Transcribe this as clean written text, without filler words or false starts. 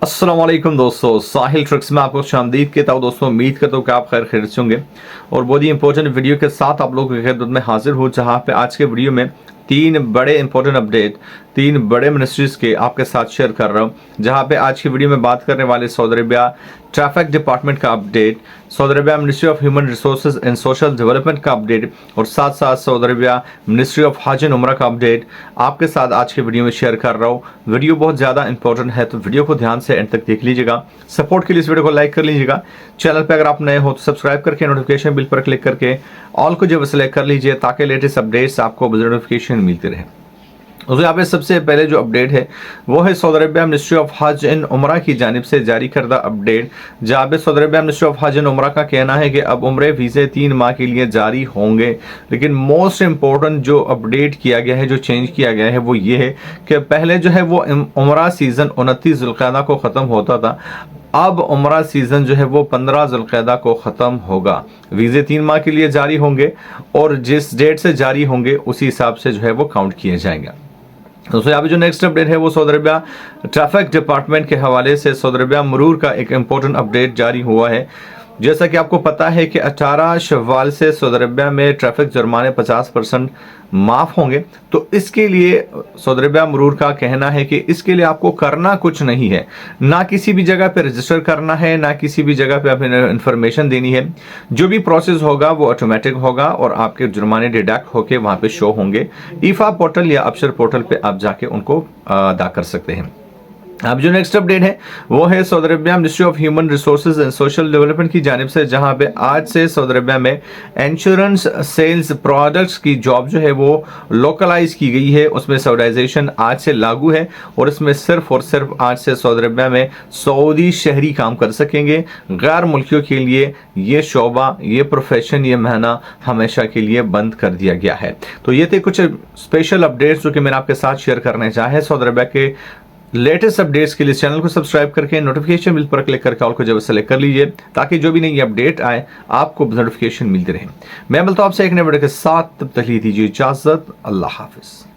अस्सलाम वालेकुम दोस्तों, साहिल ट्रिक्स में आपको खुशामदीद कहता हूँ। दोस्तों उम्मीद करता हूँ कि आप खैर खैरियत से होंगे और बहुत ही इंपॉर्टेंट वीडियो के साथ आप लोगों की खिदमत में हाजिर हूँ, जहाँ पे आज के वीडियो में तीन बड़े इंपॉर्टेंट अपडेट तीन बड़े मिनिस्ट्रीज के आपके साथ शेयर कर रहा हूँ। जहाँ पे आज की वीडियो में बात करने वाले सऊदी अरबिया ट्रैफिक डिपार्टमेंट का update, Saudi Arabia ministry of human resources and social development का अपडेट और साथ साथ सऊदी अरबिया मिनिस्ट्री ऑफ हज एंड उमरा का अपडेट आपके साथ आज के वीडियो में शेयर कर रहा हूँ। वीडियो बहुत ज़्यादा इंपॉर्टेंट है, तो वीडियो को ध्यान से एंड तक देख लीजिएगा। सपोर्ट के लिए इस वीडियो को लाइक कर लीजिएगा। चैनल पर अगर आप नए हो तो सब्सक्राइब करके नोटिफिकेशन बिल पर क्लिक करके ऑल को जो सेलेक्ट कर लीजिए, ताकि लेटेस्ट अपडेट्स आपको नोटिफिकेशन मिलते रहे। तो यहाँ पे सबसे पहले जो अपडेट है वो है सऊदी अरबिया मिनिस्ट्री ऑफ हज एंड उमरा की जानिब से जारी करदा अपडेट, जहाँ पे सऊदी अरबिया मिनिस्ट्री ऑफ हज एंड उमरा का कहना है कि अब उम्रे वीज़े 3 माह के लिए जारी होंगे। लेकिन मोस्ट इम्पोर्टेंट जो अपडेट किया गया है, जो चेंज किया गया है, वो ये है कि पहले जो है वो उमरा सीज़न 29 ज़ुल्क़ादा को ख़त्म होता था, अब उमरा सीज़न जो है वो 15 ज़ुल्क़ादा को ख़त्म होगा। वीज़े 3 माह के लिए जारी होंगे और जिस डेट से जारी होंगे उसी हिसाब से जो है वो काउंट किए जाएंगे। दोस्तों यहाँ पे जो नेक्स्ट अपडेट है वो सऊदी अरबिया ट्रैफिक डिपार्टमेंट के हवाले से सऊदी अरबिया मरूर का एक इम्पोर्टेंट अपडेट जारी हुआ है। जैसा कि आपको पता है कि 18 शव्वाल से सऊदी अरबिया में ट्रैफिक जुर्माने 50% माफ़ होंगे। तो इसके लिए सऊदी अरबिया मरूर का कहना है कि इसके लिए आपको करना कुछ नहीं है, ना किसी भी जगह पे रजिस्टर करना है, ना किसी भी जगह पे आपने इन्फॉर्मेशन देनी है। जो भी प्रोसेस होगा वो ऑटोमेटिक होगा और आपके जुर्माने डिडक्ट होके वहाँ पे शो होंगे। ईफा पोर्टल या अबशर पोर्टल पे आप जाके उनको अदा कर सकते हैं। अब जो नेक्स्ट अपडेट है वो है Saudi Arabia ministry of human resources and social development की जानिब से, जहां पे आज से सऊदी अरबिया में इंश्योरेंस सेल्स प्रोडक्ट्स की जॉब जो है वो लोकलाइज की गई है। उसमें सऊदाइजेशन आज से लागू है और इसमें सिर्फ और सिर्फ आज से सऊदी अरबिया में सऊदी शहरी काम कर सकेंगे। गैर मुल्कियों के लिए ये शोबा, ये प्रोफेशन, ये महना हमेशा के लिए बंद कर दिया गया है। तो ये थे कुछ स्पेशल अपडेट्स जो कि मैंने आपके साथ शेयर करने चाहे। सऊदी अरबिया के लेटेस्ट अपडेट्स के लिए चैनल को सब्सक्राइब करके नोटिफिकेशन बिल पर क्लिक करके ऑल को जब सेलेक्ट कर लीजिए, ताकि जो भी नई अपडेट आए आपको नोटिफिकेशन मिलती रहे। मैं मिलता हूं आपसे एक नए वीडियो के साथ, तब तक दीजिए इजाजत। अल्लाह हाफिज।